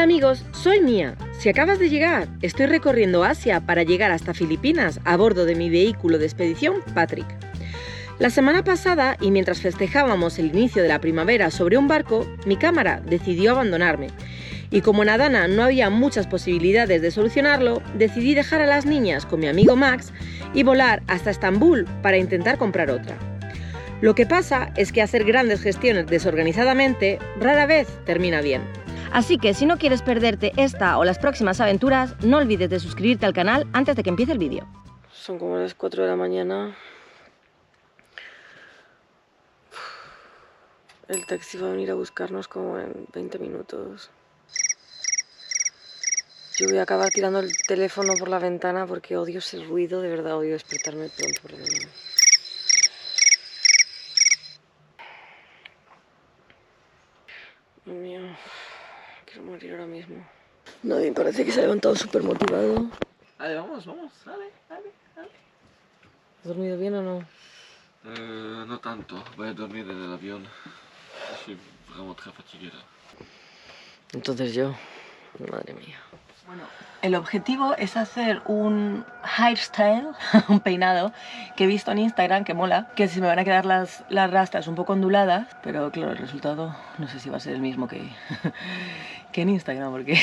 Hola amigos, soy Mía. Si acabas de llegar, estoy recorriendo Asia para llegar hasta Filipinas a bordo de mi vehículo de expedición Patrick. La semana pasada, y mientras festejábamos el inicio de la primavera sobre un barco, mi cámara decidió abandonarme. Y como en Adana no había muchas posibilidades de solucionarlo, decidí dejar a las niñas con mi amigo Max y volar hasta Estambul para intentar comprar otra. Lo que pasa es que hacer grandes gestiones desorganizadamente rara vez termina bien. Así que si no quieres perderte esta o las próximas aventuras, no olvides de suscribirte al canal antes de que empiece el vídeo. Son como las 4 de la mañana. El taxi va a venir a buscarnos como en 20 minutos. Yo voy a acabar tirando el teléfono por la ventana porque odio ese ruido, de verdad odio despertarme pronto por la mañana. Dios mío, quiero morir ahora mismo. Nadie parece que se ha levantado súper motivado. Dale, vamos, dale. ¿Has dormido bien o no? No tanto, voy a dormir en el avión. Estoy vraiment très fatigué. Entonces yo, madre mía. Bueno, el objetivo es hacer un hairstyle, un peinado que he visto en Instagram que mola, que se me van a quedar las rastas un poco onduladas, pero claro, el resultado no sé si va a ser el mismo que en Instagram, porque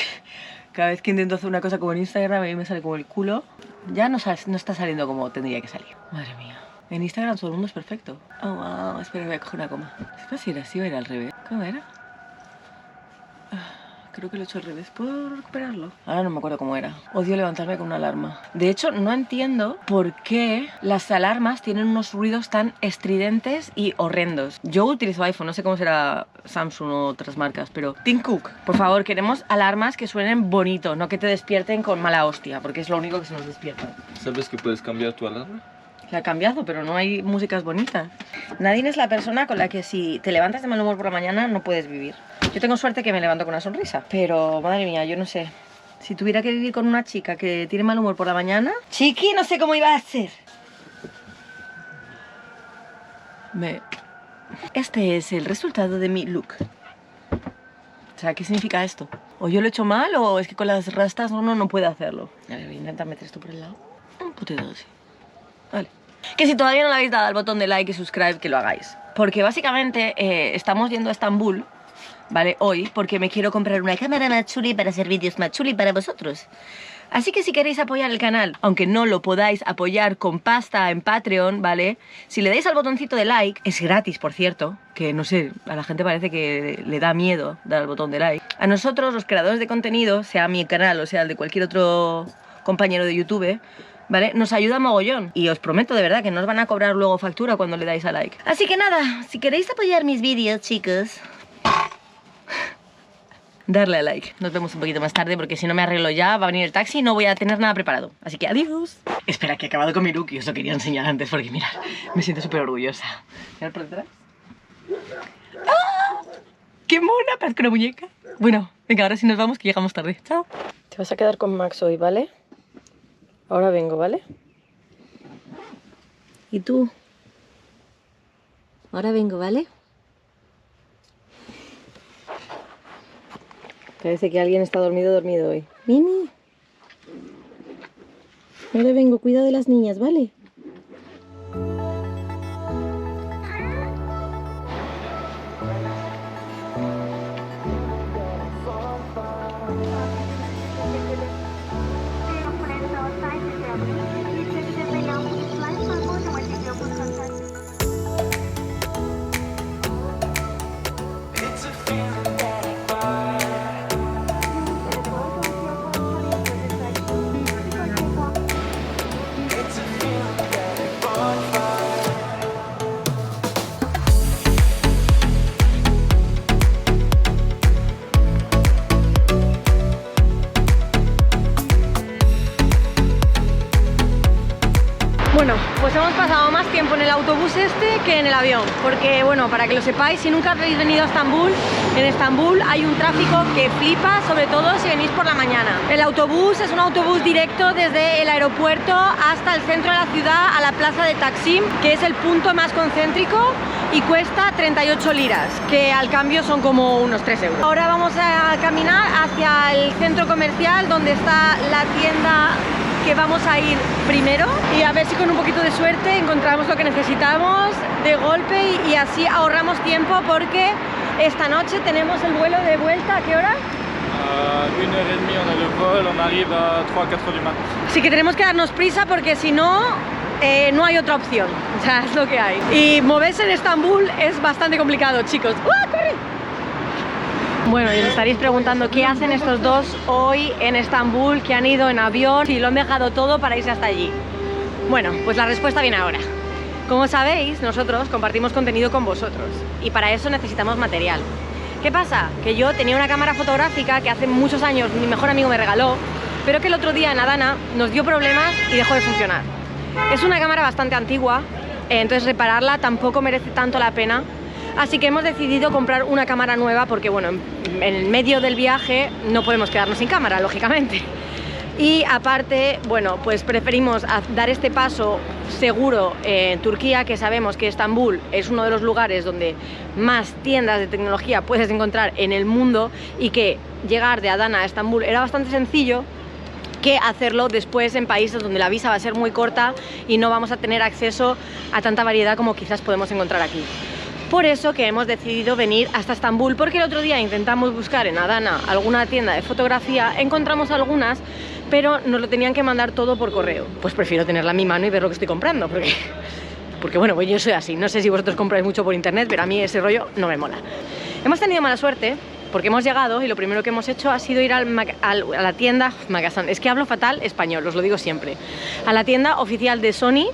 cada vez que intento hacer una cosa como en Instagram a mí me sale como el culo. Ya no está saliendo como tendría que salir. Madre mía. En Instagram todo el mundo es perfecto. Oh, wow, espera, voy a coger una coma. Si era así o era al revés. ¿Cómo era? Creo que lo he hecho al revés. ¿Puedo recuperarlo? Ahora no me acuerdo cómo era. Odio levantarme con una alarma. De hecho, no entiendo por qué las alarmas tienen unos ruidos tan estridentes y horrendos. Yo utilizo iPhone, no sé cómo será Samsung o otras marcas, pero Tim Cook, por favor, queremos alarmas que suenen bonito, no que te despierten con mala hostia, porque es lo único que se nos despierta. ¿Sabes que puedes cambiar tu alarma? La he cambiado, pero no hay músicas bonitas. Nadine es la persona con la que si te levantas de mal humor por la mañana no puedes vivir. Yo tengo suerte que me levanto con una sonrisa, pero madre mía, yo no sé. Si tuviera que vivir con una chica que tiene mal humor por la mañana... Chiqui, no sé cómo iba a ser. Este es el resultado de mi look. O sea, ¿qué significa esto? ¿O yo lo he hecho mal o es que con las rastas uno no puede hacerlo? A ver, voy a intentar meter esto por el lado. Un poquito así. Vale. Que si todavía no le habéis dado al botón de like y subscribe, que lo hagáis. Porque básicamente estamos yendo a Estambul, ¿vale? Hoy, porque me quiero comprar una cámara más chuli para hacer vídeos más chuli para vosotros. Así que si queréis apoyar el canal, aunque no lo podáis apoyar con pasta en Patreon, ¿vale? Si le dais al botoncito de like, es gratis, por cierto, que no sé, a la gente parece que le da miedo dar al botón de like. A nosotros, los creadores de contenido, sea mi canal o sea el de cualquier otro compañero de YouTube, ¿vale? Nos ayuda mogollón. Y os prometo de verdad que no os van a cobrar luego factura cuando le dais a like. Así que nada, si queréis apoyar mis vídeos, chicos, darle a like. Nos vemos un poquito más tarde porque si no me arreglo ya, va a venir el taxi y no voy a tener nada preparado. Así que adiós. Espera, que he acabado con mi look y os lo quería enseñar antes porque mirad, me siento súper orgullosa. Mirad por detrás. ¡Ah! ¡Qué mona! Parezco una muñeca. Bueno, venga, ahora sí nos vamos que llegamos tarde. Chao. Te vas a quedar con Max hoy, ¿vale? Ahora vengo, ¿vale? ¿Y tú? Ahora vengo, ¿vale? Parece que alguien está dormido hoy. Mimi. Ahora vengo, cuida de las niñas, ¿vale? Bueno, pues hemos pasado más tiempo en el autobús este que en el avión, porque bueno, para que lo sepáis, si nunca habéis venido a Estambul, en Estambul hay un tráfico que flipa, sobre todo si venís por la mañana. El autobús es un autobús directo desde el aeropuerto hasta el centro de la ciudad, a la plaza de Taksim, que es el punto más concéntrico, y cuesta 38 liras, que al cambio son como unos 3 euros. Ahora vamos a caminar hacia el centro comercial donde está la tienda que vamos a ir primero, y a ver si con un poquito de suerte encontramos lo que necesitamos de golpe y así ahorramos tiempo, porque esta noche tenemos el vuelo de vuelta. ¿A qué hora? 1h30 on a le vol, on arrive a 3-4 du matin. Así que tenemos que darnos prisa, porque si no, no hay otra opción. O sea, es lo que hay. Y moverse en Estambul es bastante complicado, chicos. ¡Ah, corre! Bueno, y os estaréis preguntando qué hacen estos dos hoy en Estambul, que han ido en avión y lo han dejado todo para irse hasta allí. Bueno, pues la respuesta viene ahora. Como sabéis, nosotros compartimos contenido con vosotros y para eso necesitamos material. ¿Qué pasa? Que yo tenía una cámara fotográfica que hace muchos años mi mejor amigo me regaló, pero que el otro día en Adana nos dio problemas y dejó de funcionar. Es una cámara bastante antigua, entonces repararla tampoco merece tanto la pena. Así que hemos decidido comprar una cámara nueva porque, bueno, en el medio del viaje no podemos quedarnos sin cámara, lógicamente. Y aparte, bueno, pues preferimos dar este paso seguro en Turquía, que sabemos que Estambul es uno de los lugares donde más tiendas de tecnología puedes encontrar en el mundo, y que llegar de Adana a Estambul era bastante sencillo, que hacerlo después en países donde la visa va a ser muy corta y no vamos a tener acceso a tanta variedad como quizás podemos encontrar aquí. Por eso que hemos decidido venir hasta Estambul, porque el otro día intentamos buscar en Adana alguna tienda de fotografía, encontramos algunas, pero nos lo tenían que mandar todo por correo. Pues prefiero tenerla en mi mano y ver lo que estoy comprando, porque bueno, pues yo soy así. No sé si vosotros compráis mucho por internet, pero a mí ese rollo no me mola. Hemos tenido mala suerte porque hemos llegado y lo primero que hemos hecho ha sido ir a la tienda Magazine. Es que hablo fatal español, os lo digo siempre. A la tienda oficial de Sony,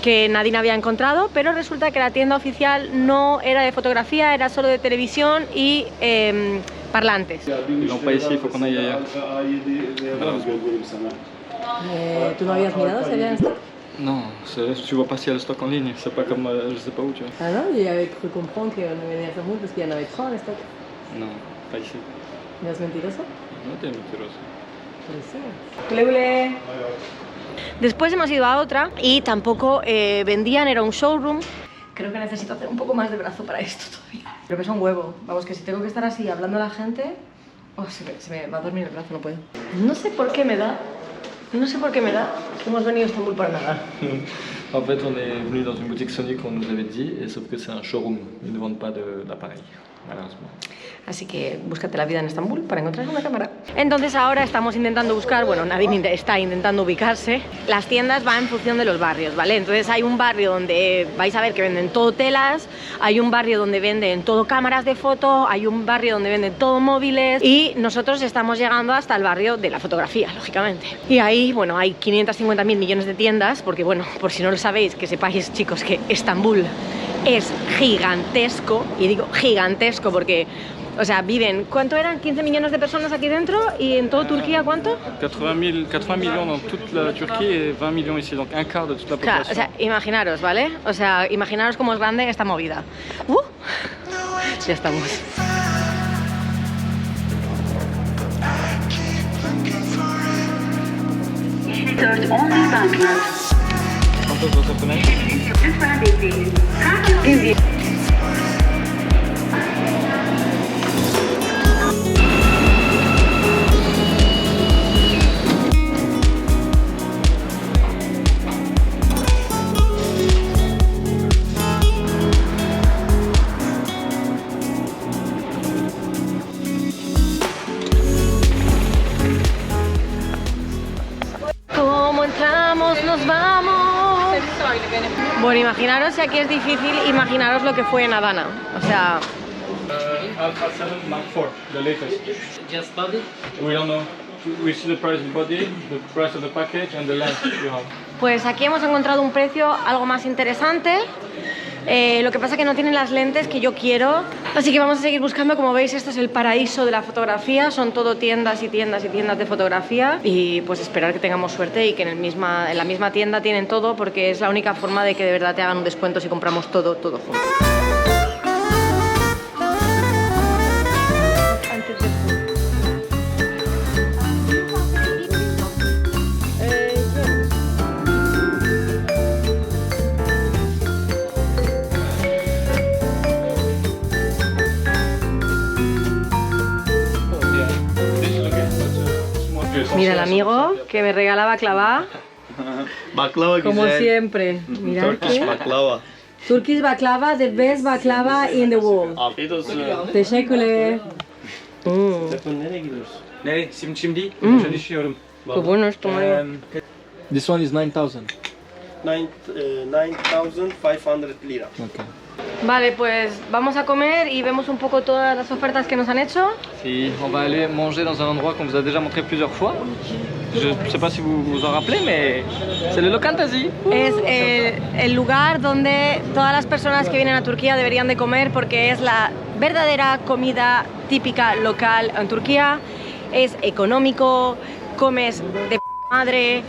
que nadie había encontrado, pero resulta que la tienda oficial no era de fotografía, era solo de televisión y parlantes. Ils l'ont pas ici, il faut qu'on aille ailleurs. ¿Tú no habías mirado si había en stock? Non, tu vois pas s'il y a le stock en ligne, c'est pas comme je sais pas où tu vois. Ah non, j'avais cru comprendre qu'on venait à Estambul parce qu'il y en avait 3 en stock. Non, pas ici. ¿No es mentiroso? No te mentiroso. Pues sí. ¡Cule! Después hemos ido a otra y tampoco vendían, era un showroom. Creo que necesito hacer un poco más de brazo para esto todavía. Pero pesa un huevo. Vamos, que si tengo que estar así hablando a la gente, se me va a dormir el brazo, no puedo. No sé por qué me da. No sé por qué me da que hemos venido a Estambul para nada. En fait, on est venu dans une boutique Sony qu'on nous avait dit, et sauf que c'est un showroom. Ils ne vendent pas d'appareil, malheureusement. Así que búscate la vida en Estambul para encontrar una cámara. Entonces ahora estamos intentando buscar, bueno, nadie está intentando ubicarse. Las tiendas van en función de los barrios, ¿vale? Entonces hay un barrio donde vais a ver que venden todo telas, hay un barrio donde venden todo cámaras de foto, hay un barrio donde venden todo móviles, y nosotros estamos llegando hasta el barrio de la fotografía, lógicamente. Y ahí, bueno, hay 550.000 millones de tiendas, porque, bueno, por si no lo sabéis, que sepáis, chicos, que Estambul es gigantesco, y digo gigantesco porque, o sea, viven, ¿cuánto eran? 15 millones de personas aquí dentro, y en toda Turquía, ¿cuánto? 80 millions dans toute la Turquía et 20 millions ici, donc un quart de toute la Claro, population. o sea, imaginaros, ¿vale? O sea, imaginaros cómo es grande esta movida. Ya estamos. Insert only banknotes. ¿Cuántos vas a poner? Just ready, please. Thank you. ¿Cómo entramos? ¡Nos vamos! Bueno, imaginaros si aquí es difícil, imaginaros lo que fue en Adana. O sea, Alpha 7 Mark IV, the latest. Just body? We don't know. We see the price of the body, the price of the package, and the lens you have. pues aquí hemos encontrado un precio algo más interesante. Lo que pasa es que no tienen las lentes que yo quiero. Así que vamos a seguir buscando. Como veis, esto es el paraíso de la fotografía, son todo tiendas y tiendas y tiendas de fotografía, y pues esperar que tengamos suerte y que en la misma tienda tienen todo, porque es la única forma de que de verdad te hagan un descuento si compramos todo junto. Mira el amigo que me regala baklava. Baklava Como güzel. siempre. Mira Turkish que baklava. Turkish baklava, the best baklava in the world. Afiyet olsun. Teşekkürler. Nereye gidiyoruz? Nereye? Şimdi çalışıyorum. Qué bueno esto, Mario. This one is 9,000. 9,500 lira. Okay. Vale, pues vamos a comer y vemos un poco todas las ofertas que nos han hecho. Si on va aller manger dans un endroit qu'on vous a déjà montré plusieurs fois. Je ne sais pas si vous vous en rappelez, mais c'est le Lokantasi. Es el lugar donde todas las personas que vienen a Turquía deberían de comer, porque es la verdadera comida típica local en Turquía. Es económico, comes de madre.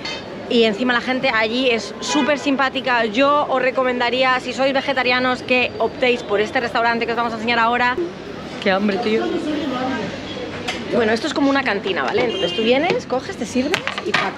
Y encima la gente allí es súper simpática. Yo os recomendaría, si sois vegetarianos, que optéis por este restaurante que os vamos a enseñar ahora. ¡Qué hambre, tío! Bueno, esto es como una cantina, ¿vale? Entonces tú vienes, coges, te sirves y paga.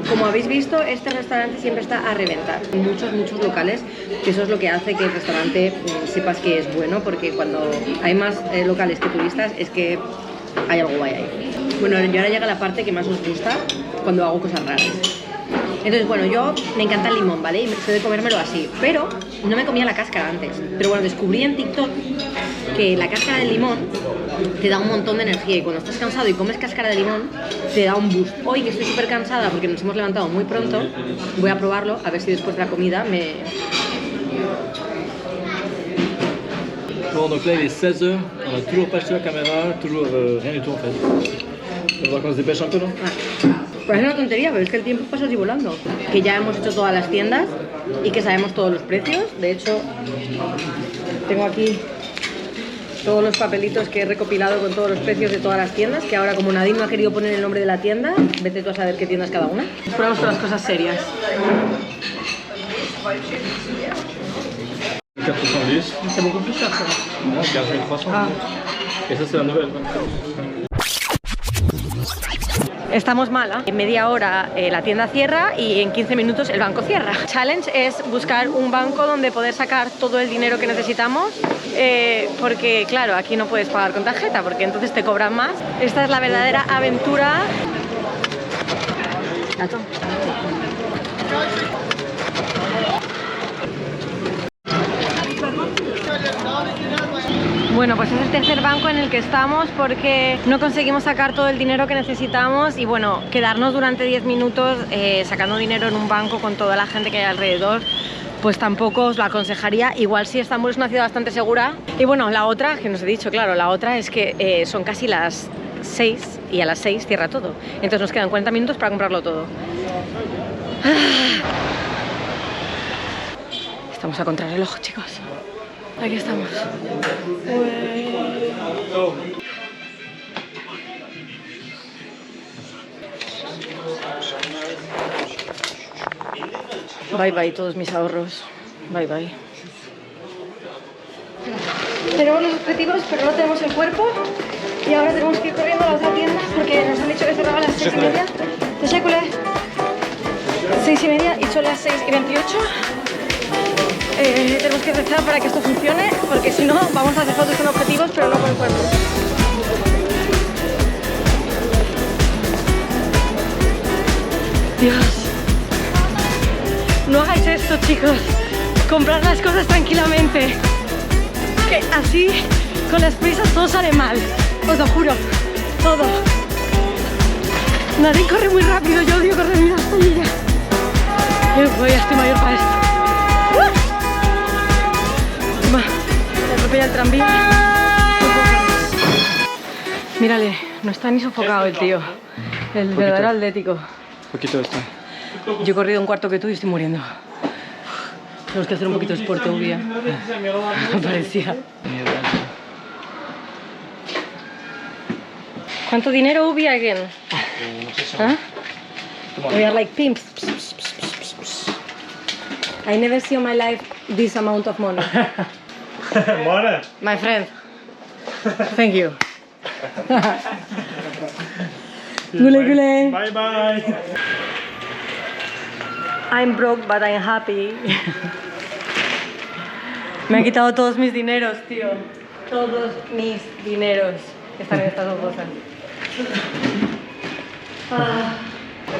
Como habéis visto, este restaurante siempre está a reventar. Muchos locales, que eso es lo que hace que el restaurante sepas que es bueno, porque cuando hay más locales que turistas es que hay algo guay ahí. Bueno, y ahora llega la parte que más os gusta cuando hago cosas raras. Entonces, bueno, yo me encanta el limón, ¿vale? Y me sé de comérmelo así, pero no me comía la cáscara antes. Pero bueno, descubrí en TikTok que la cáscara del limón te da un montón de energía, y cuando estás cansado y comes cáscara de limón te da un boost. Hoy que estoy súper cansada porque nos hemos levantado muy pronto, voy a probarlo, a ver si después de la comida me... Bon, donc là il est 16h, on a toujours pas acheté la caméra, toujours rien du tout en fait. On va qu'on se dépêche un peu, non? Parece una tontería, pero es que el tiempo pasa así volando. Que ya hemos hecho todas las tiendas y que sabemos todos los precios. De hecho, tengo aquí todos los papelitos que he recopilado con todos los precios de todas las tiendas, que ahora como Nadine no ha querido poner el nombre de la tienda, vete tú a saber qué tienda es cada una. Probamos con las cosas serias. 410. C'est beaucoup plus cher, ça. Non, 15 300. Ah. Et ça c'est la nouvelle. Estamos mala. En media hora la tienda cierra y en 15 minutos el banco cierra. Challenge es buscar un banco donde poder sacar todo el dinero que necesitamos, porque claro, aquí no puedes pagar con tarjeta porque entonces te cobran más. Esta es la verdadera aventura. Bueno, pues es el tercer banco en el que estamos porque no conseguimos sacar todo el dinero que necesitamos, y bueno, quedarnos durante 10 minutos sacando dinero en un banco con toda la gente que hay alrededor, pues tampoco os lo aconsejaría. Igual sí, Estambul es una ciudad bastante segura. Y bueno, la otra, que no os he dicho, claro, la otra es que son casi las 6 y a las 6 cierra todo. Entonces nos quedan 40 minutos para comprarlo todo. Estamos a contrarreloj, chicos. Aquí estamos. Bye bye todos mis ahorros. Bye bye. Tenemos los objetivos, pero no tenemos el cuerpo. Y ahora tenemos que ir corriendo a la otra tienda porque nos han dicho que cerraba a las 6:30. Teşekkürler. 6:30 y son las 6:28. Tenemos que rezar para que esto funcione, porque si no vamos a hacer fotos con objetivos pero no con el cuerpo. Dios, no hagáis esto, chicos. Comprad las cosas tranquilamente, que así con las prisas todo sale mal, os lo juro, todo. Nadie corre muy rápido, yo odio correr en las rodillas. Yo ya estoy mayor para esto. Me atropella el tranvía. Mírale, no está ni sofocado el tío. El verdadero atlético. Poquito esto. Yo he corrido un cuarto que tú y estoy muriendo. Tenemos que hacer un poquito de deporte, Ubia. Me parecía. ¿Cuánto dinero, Ubia, again? ¿Ah? We are like pimps. I never see in my life this amount of money. My friend. Thank you. Gule gule. Bye bye. I'm broke, but I'm happy. Me han quitado todos mis dineros, tío. Todos mis dineros están en estas dos bolsas.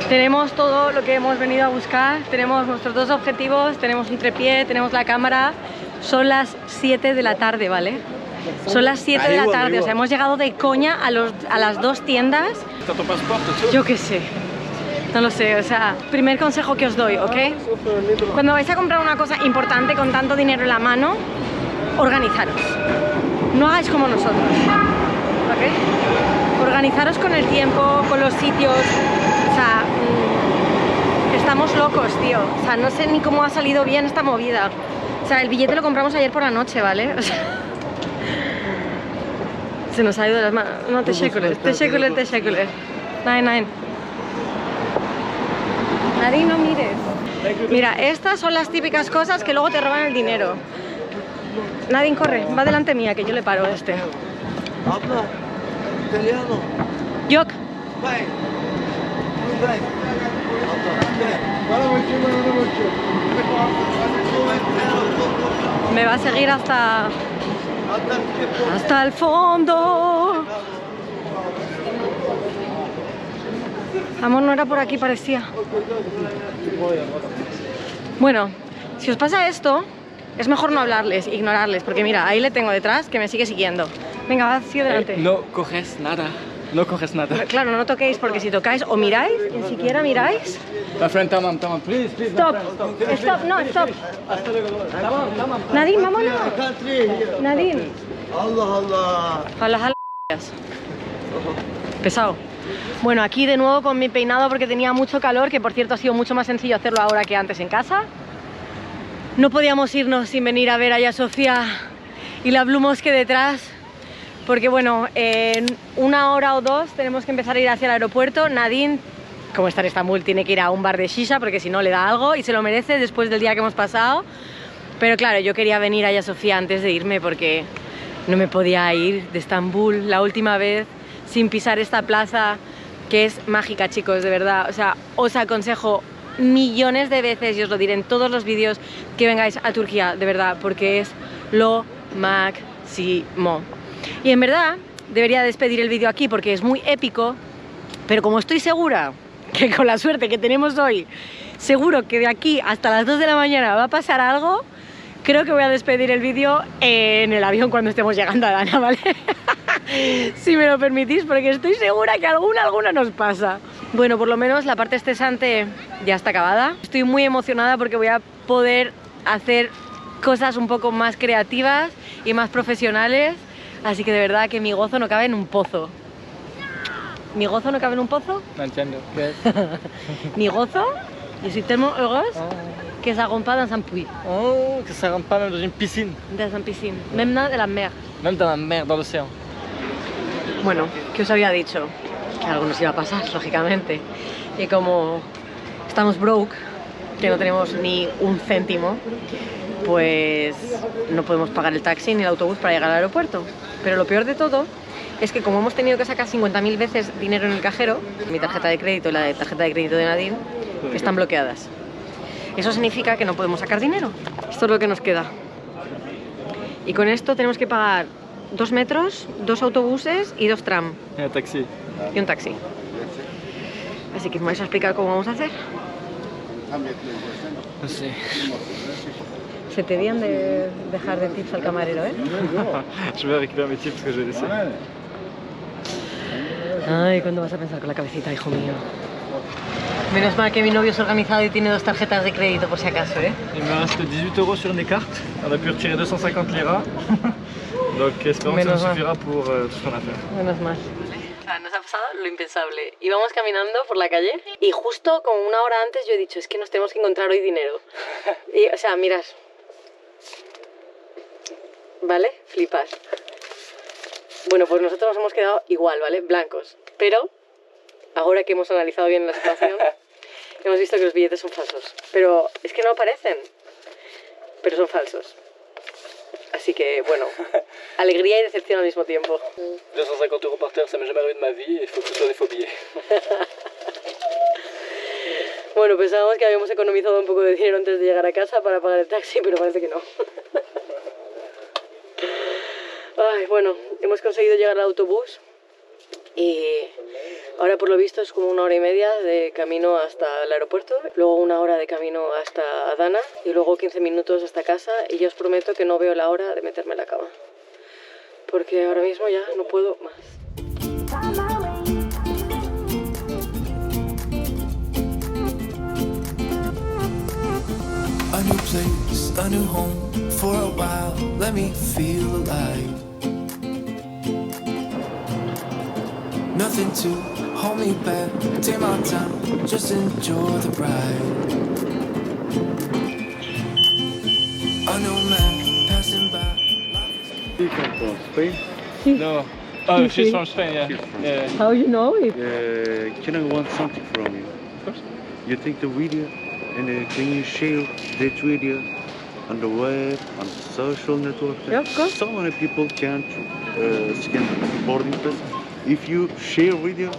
Tenemos todo lo que hemos venido a buscar. Tenemos nuestros dos objetivos. Tenemos un trépied, tenemos la cámara. Son las 7 de la tarde, ¿vale? Son las 7 de la tarde. O sea, hemos llegado de coña a las dos tiendas. ¿Está tu pasaporte, tú? Yo qué sé. No lo sé, o sea, primer consejo que os doy, ¿ok? Cuando vais a comprar una cosa importante con tanto dinero en la mano, organizaros. No hagáis como nosotros, ¿ok? Organizaros con el tiempo, con los sitios. O sea, estamos locos, tío. O sea, no sé ni cómo ha salido bien esta movida. O sea, el billete lo compramos ayer por la noche, ¿vale? O sea, se nos ha ido de las manos. No, teşekkürler. Nine. Nadie, no mires. Mira, estas son las típicas cosas que luego te roban el dinero. Nadie corre, va delante mía, que yo le paro a este. Abla, italiano. Yok. Vai. Me va a seguir hasta el fondo. Amor, no era por aquí, parecía. Bueno, si os pasa esto, es mejor no hablarles, ignorarles, porque mira, ahí le tengo detrás que me sigue siguiendo. Venga, va hacia adelante. No coges nada. No coges nada. Claro, no toquéis, porque si tocáis o miráis, ni siquiera miráis. My friend, tamam, please. Stop, no, stop. Nadine, vámonos. Nadine. Allah. A las pesado. Bueno, aquí de nuevo con mi peinado porque tenía mucho calor, que por cierto ha sido mucho más sencillo hacerlo ahora que antes en casa. No podíamos irnos sin venir a ver a Sofía y la Blue Mosque detrás, porque bueno, en 1 hora o 2 tenemos que empezar a ir hacia el aeropuerto. Nadine, como está en Estambul, tiene que ir a un bar de shisha porque si no le da algo y se lo merece después del día que hemos pasado. Pero claro, yo quería venir a Sofía antes de irme porque no me podía ir de Estambul la última vez sin pisar esta plaza que es mágica, chicos, de verdad. O sea, os aconsejo millones de veces, y os lo diré en todos los vídeos, que vengáis a Turquía, de verdad, porque es lo máximo. Y en verdad, debería despedir el vídeo aquí porque es muy épico, pero como estoy segura que con la suerte que tenemos hoy, seguro que de aquí hasta las 2 de la mañana va a pasar algo, creo que voy a despedir el vídeo en el avión cuando estemos llegando a Adana, ¿vale? Si me lo permitís, porque estoy segura que alguna nos pasa. Bueno, por lo menos la parte estresante ya está acabada. Estoy muy emocionada porque voy a poder hacer cosas un poco más creativas y más profesionales. Así que de verdad que mi gozo no cabe en un pozo. ¿Mi gozo no cabe en un pozo? No entiendo. ¿Qué es? Mi gozo, je suis tellement heureuse que ça rentre pas dans un puits. Oh, que ça rentre pas même dans une piscine. Dans une piscine, même dans la mer. Même dans la mer, dans l'océan. Bueno, ¿qué os había dicho? Que algo nos iba a pasar, lógicamente. Y como estamos broke, que no tenemos ni un céntimo, pues no podemos pagar el taxi ni el autobús para llegar al aeropuerto. Pero lo peor de todo es que como hemos tenido que sacar 50.000 veces dinero en el cajero, mi tarjeta de crédito y la tarjeta de crédito de Nadine están bloqueadas. Eso significa que no podemos sacar dinero. Esto es lo que nos queda. Y con esto tenemos que pagar 2 metros, 2 autobuses y 2 tram. Y un taxi. Y un taxi. Así que me vais a explicar cómo vamos a hacer. No sé. Se te debían de dejar de tips al camarero, ¿eh? Je vais récupérer mes tips que j'ai laissés. Ay, ¿cuándo vas a pensar con la cabecita, hijo mío? Menos mal que mi novio es organizado y tiene 2 tarjetas de crédito por si acaso, ¿eh? Il me reste 18 € sur mes cartes. On a pu retirer 250 liras. Donc espérons que ça nous suffira pour tout ce qu'on a fait. Menos mal. sea, nos ha pasado lo impensable. Íbamos caminando por la calle y justo como una hora antes yo he dicho, es que nos tenemos que encontrar hoy dinero. Y, o sea, mirad. ¿Vale? Flipas. Bueno, pues nosotros nos hemos quedado igual, ¿vale? Blancos. Pero, ahora que hemos analizado bien la situación, hemos visto que los billetes son falsos. Pero es que no aparecen. Pero son falsos. Así que, bueno, alegría y decepción al mismo tiempo. 250 euros par terre, ça m'est jamais arrivé de ma vie, et il faut que ce soit des faux billets. Bueno, pensábamos que habíamos economizado un poco de dinero antes de llegar a casa para pagar el taxi, pero parece que no. Ay, bueno, hemos conseguido llegar al autobús y ahora por lo visto es como 1 hora y media de camino hasta el aeropuerto, luego 1 hora de camino hasta Adana y luego 15 minutos hasta casa y yo os prometo que no veo la hora de meterme en la cama, porque ahora mismo ya no puedo más. A new place, a new home, for a while, let me feel alive. Nothing to hold me back, take my time, just enjoy the ride. A new man passing by. You come from Spain? No. Oh, she's from Spain, yeah. Yeah. How you know it? Can I want something from you? Of course. You take the video and can you share that video on the web, on social networks? Yeah, of course. So many people can't scan boarding pass. If you share video,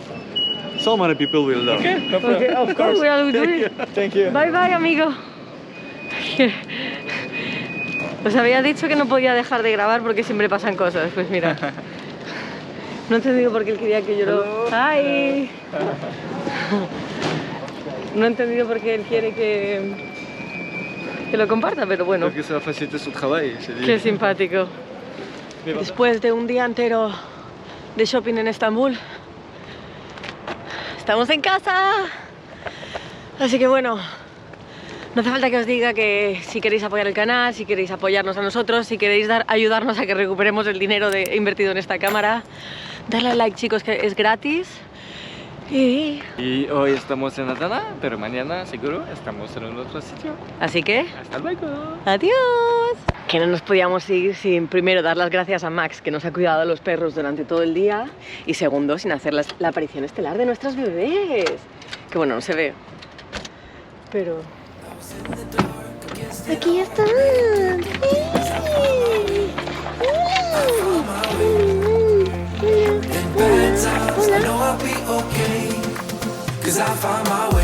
so many people will learn. Okay, no problem. Okay, of course we will do it. Thank you. Bye bye, amigo. Os había dicho que no podía dejar de grabar porque siempre pasan cosas. Pues mira. No he entendido por qué él quería que yo lo... ¡Hi! No he entendido por qué él quiere que lo comparta, pero bueno. Porque ça va faciliter su trabajo. Qué simpático. Después de un día entero de shopping en Estambul, estamos en casa. Así que bueno, no hace falta que os diga que si queréis apoyar el canal, si queréis apoyarnos a nosotros, si queréis ayudarnos a que recuperemos el dinero invertido en esta cámara, darle al like, chicos, que es gratis. Y hoy estamos en Adana, pero mañana seguro estamos en otro sitio. así que, Hasta luego. adiós. Que no nos podíamos ir sin primero dar las gracias a Max, que nos ha cuidado a los perros durante todo el día, y segundo, sin hacer la aparición estelar de nuestros bebés. Que bueno, no se ve, pero... Aquí están. I know I'll be okay, 'cause I found my way.